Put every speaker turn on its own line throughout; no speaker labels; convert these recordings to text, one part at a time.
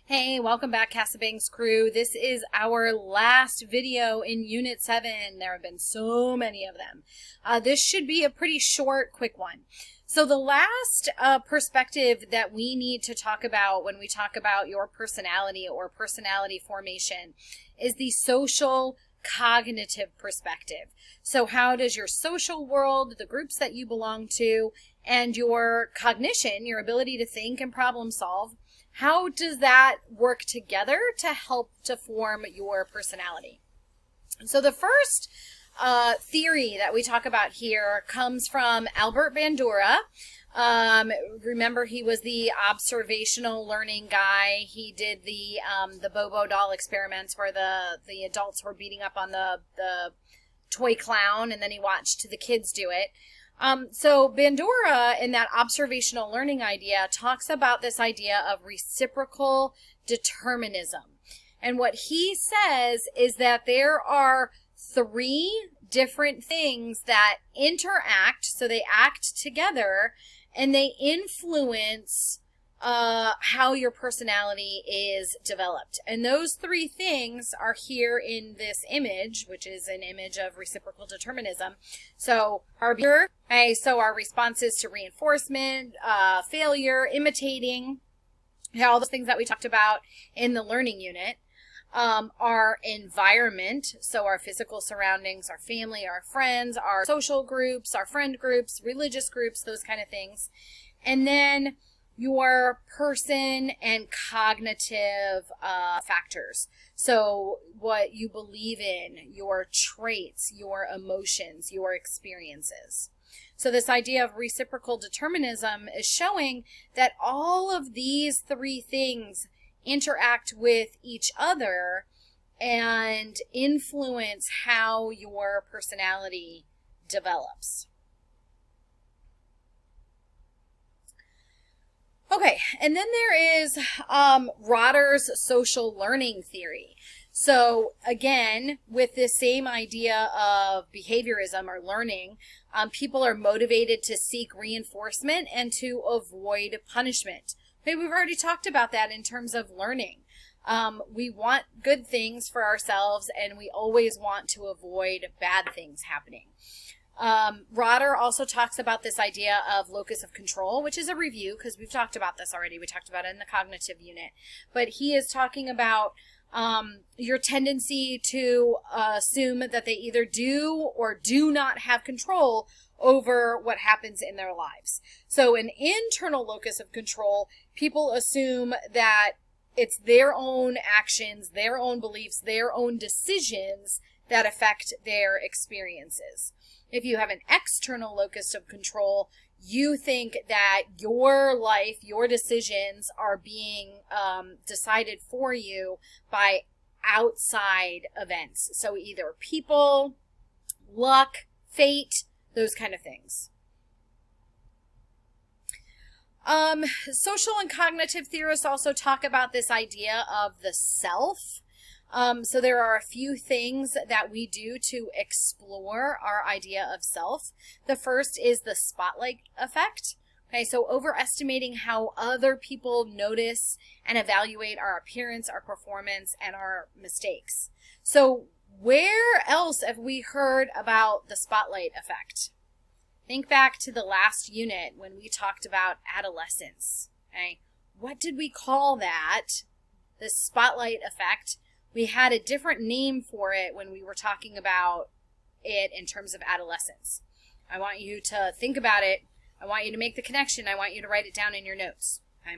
Hey, welcome back, Casibang's crew. This is our last video in Unit 7. There have been so many of them. This should be a pretty short, quick one. So the last perspective that we need to talk about when we talk about your personality or personality formation is the social cognitive perspective. So how does your social world, the groups that you belong to, and your cognition, your ability to think and problem solve, how does that work together to help to form your personality? So the first theory that we talk about here comes from Albert Bandura. Remember, he was the observational learning guy. He did the Bobo doll experiments where the adults were beating up on the toy clown, and then he watched the kids do it. So Bandura, in that observational learning idea, talks about this idea of reciprocal determinism. And what he says is that there are three different things that interact, so they act together, and they influence how your personality is developed. And those three things are here in this image, which is an image of reciprocal determinism. So our behavior, okay, so our responses to reinforcement, failure, imitating, all those things that we talked about in the learning unit. Our environment, so our physical surroundings, our family, our friends, our social groups, our friend groups, religious groups, those kind of things. And then your person and cognitive factors. So what you believe in, your traits, your emotions, your experiences. So this idea of reciprocal determinism is showing that all of these three things interact with each other and influence how your personality develops. Okay, and then there is Rotter's social learning theory. So again, with this same idea of behaviorism or learning, people are motivated to seek reinforcement and to avoid punishment. Okay, we've already talked about that in terms of learning. We want good things for ourselves, and we always want to avoid bad things happening. Rotter also talks about this idea of locus of control, which is a review because we've talked about this already. We talked about it in the cognitive unit. But he is talking about your tendency to assume that they either do or do not have control over what happens in their lives. So an internal locus of control, people assume that it's their own actions, their own beliefs, their own decisions that affect their experiences. If you have an external locus of control, you think that your life, your decisions are being decided for you by outside events. So either people, luck, fate, those kind of things. Social and cognitive theorists also talk about this idea of the self. So there are a few things that we do to explore our idea of self. The first is the spotlight effect. Okay, so overestimating how other people notice and evaluate our appearance, our performance, and our mistakes. So where else have we heard about the spotlight effect? Think back to the last unit when we talked about adolescence. Okay, what did we call that? The spotlight effect. We had a different name for it when we were talking about it in terms of adolescence. I want you to think about it. I want you to make the connection. I want you to write it down in your notes. Okay.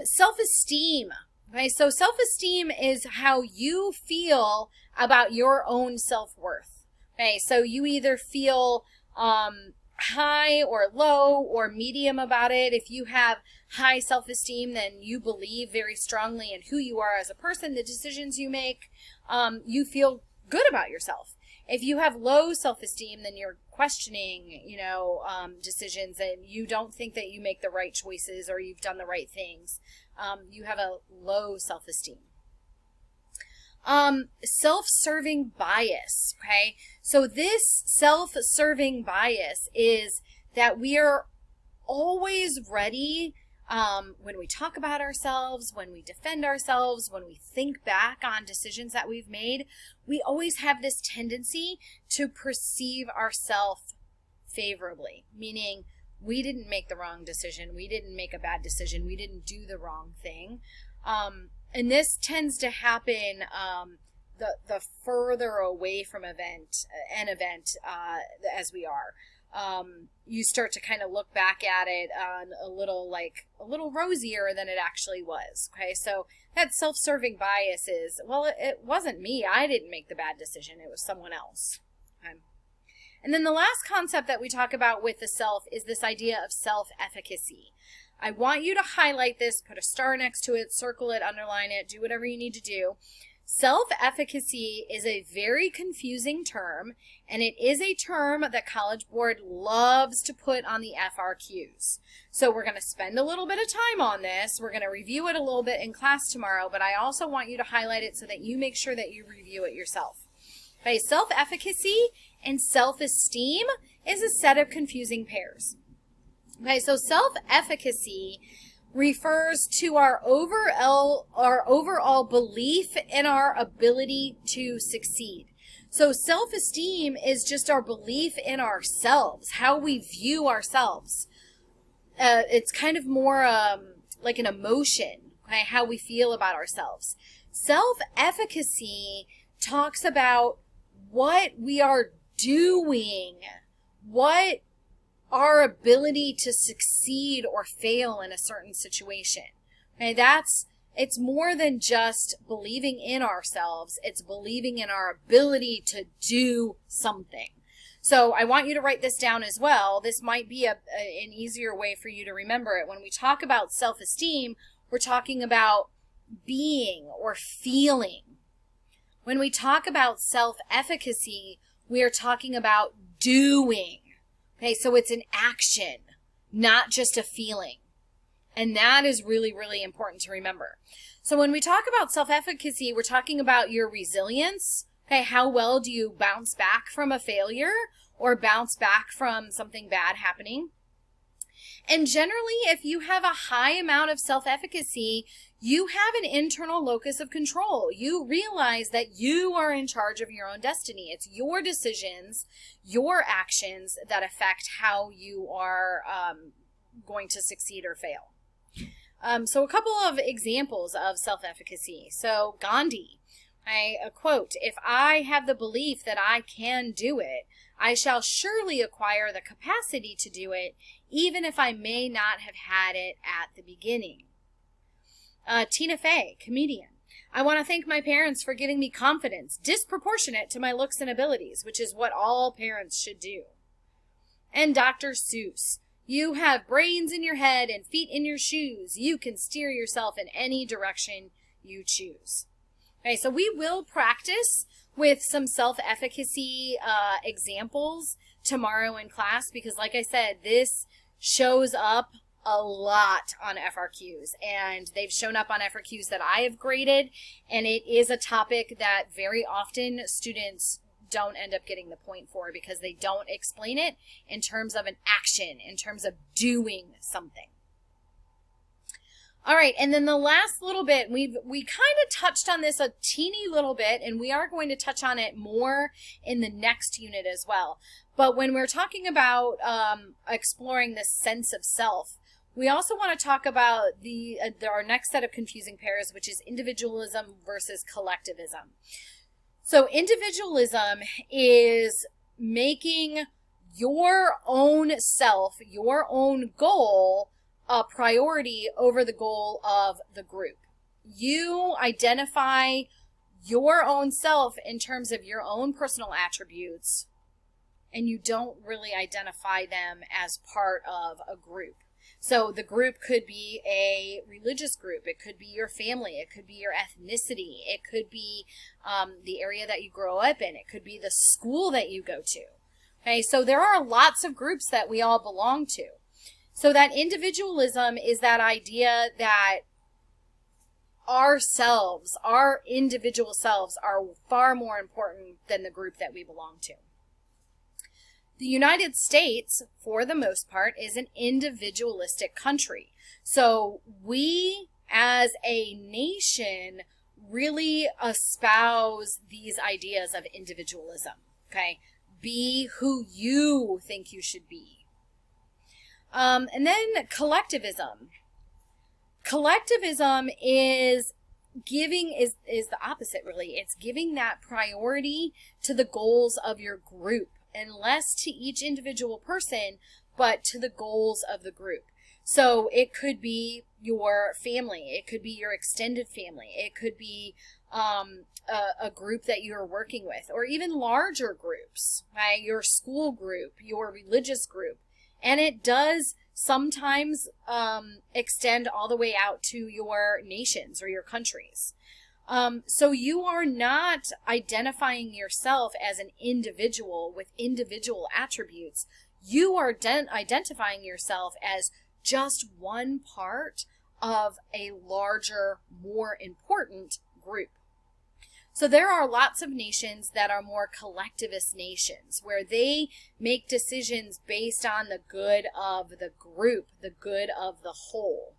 Self-esteem. Okay, so self-esteem is how you feel about your own self-worth. Okay, so you either feel high or low or medium about it. If you have high self-esteem, then you believe very strongly in who you are as a person, the decisions you make, you feel good about yourself. If you have low self-esteem, then you're questioning, decisions, and you don't think that you make the right choices or you've done the right things. You have a low self-esteem. Self-serving bias, okay? So this self-serving bias is that we are always ready when we talk about ourselves, when we defend ourselves, when we think back on decisions that we've made, we always have this tendency to perceive ourselves favorably, meaning we didn't make the wrong decision, we didn't make a bad decision, we didn't do the wrong thing. And this tends to happen the further away from an event as we are. You start to kind of look back at it a little rosier than it actually was. Okay, so that self-serving bias is, well, it wasn't me. I didn't make the bad decision. It was someone else. Okay. And then the last concept that we talk about with the self is this idea of self-efficacy. I want you to highlight this, put a star next to it, circle it, underline it, do whatever you need to do. Self-efficacy is a very confusing term, and it is a term that College Board loves to put on the FRQs. So we're going to spend a little bit of time on this. We're going to review it a little bit in class tomorrow, but I also want you to highlight it so that you make sure that you review it yourself. Okay, self-efficacy and self-esteem is a set of confusing pairs. Okay, so self-efficacy refers to our overall belief in our ability to succeed. So self-esteem is just our belief in ourselves, how we view ourselves. It's kind of more like an emotion, okay, how we feel about ourselves. Self-efficacy talks about what we are doing, what our ability to succeed or fail in a certain situation. Okay, it's more than just believing in ourselves. It's believing in our ability to do something. So I want you to write this down as well. This might be an easier way for you to remember it. When we talk about self-esteem, we're talking about being or feeling. When we talk about self-efficacy, we are talking about doing. Okay, so it's an action, not just a feeling. And that is really, really important to remember. So when we talk about self-efficacy, we're talking about your resilience. Okay, how well do you bounce back from a failure or bounce back from something bad happening? And generally, if you have a high amount of self-efficacy, you have an internal locus of control. You realize that you are in charge of your own destiny. It's your decisions, your actions that affect how you are going to succeed or fail. So a couple of examples of self-efficacy. So Gandhi, a quote, "If I have the belief that I can do it, I shall surely acquire the capacity to do it, even if I may not have had it at the beginning." Tina Fey, comedian, "I want to thank my parents for giving me confidence disproportionate to my looks and abilities, which is what all parents should do." And Dr. Seuss, "You have brains in your head and feet in your shoes. You can steer yourself in any direction you choose." Okay, so we will practice with some self-efficacy examples tomorrow in class because, like I said, this shows up a lot on FRQs, and they've shown up on FRQs that I have graded, and it is a topic that very often students don't end up getting the point for because they don't explain it in terms of an action, in terms of doing something. All right, and then the last little bit, we kind of touched on this a teeny little bit, and we are going to touch on it more in the next unit as well. But when we're talking about exploring this sense of self, we also want to talk about our next set of confusing pairs, which is individualism versus collectivism. So individualism is making your own self, your own goal, a priority over the goal of the group. You identify your own self in terms of your own personal attributes, and you don't really identify them as part of a group. So the group could be a religious group, it could be your family, it could be your ethnicity, it could be the area that you grow up in, it could be the school that you go to. Okay, so there are lots of groups that we all belong to. So that individualism is that idea that ourselves, our individual selves, are far more important than the group that we belong to. The United States, for the most part, is an individualistic country. So we, as a nation, really espouse these ideas of individualism, okay? Be who you think you should be. And then collectivism. Collectivism is the opposite, really. It's giving that priority to the goals of your group, and less to each individual person, but to the goals of the group. So it could be your family, it could be your extended family, it could be a group that you're working with, or even larger groups, right? Your school group, your religious group. And it does sometimes extend all the way out to your nations or your countries. So you are not identifying yourself as an individual with individual attributes. You are identifying yourself as just one part of a larger, more important group. So there are lots of nations that are more collectivist nations, where they make decisions based on the good of the group, the good of the whole.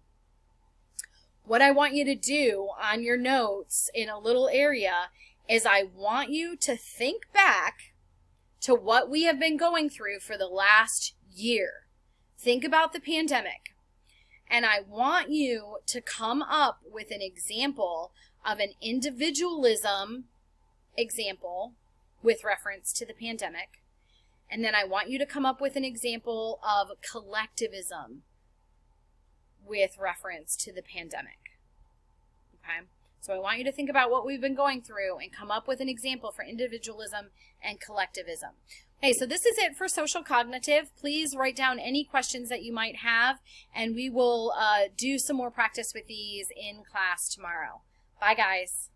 What I want you to do on your notes in a little area is I want you to think back to what we have been going through for the last year. Think about the pandemic. And I want you to come up with an example of an individualism example with reference to the pandemic. And then I want you to come up with an example of collectivism with reference to the pandemic. Okay? So I want you to think about what we've been going through and come up with an example for individualism and collectivism. Okay, so this is it for social cognitive. Please write down any questions that you might have, and we will do some more practice with these in class tomorrow. Bye, guys.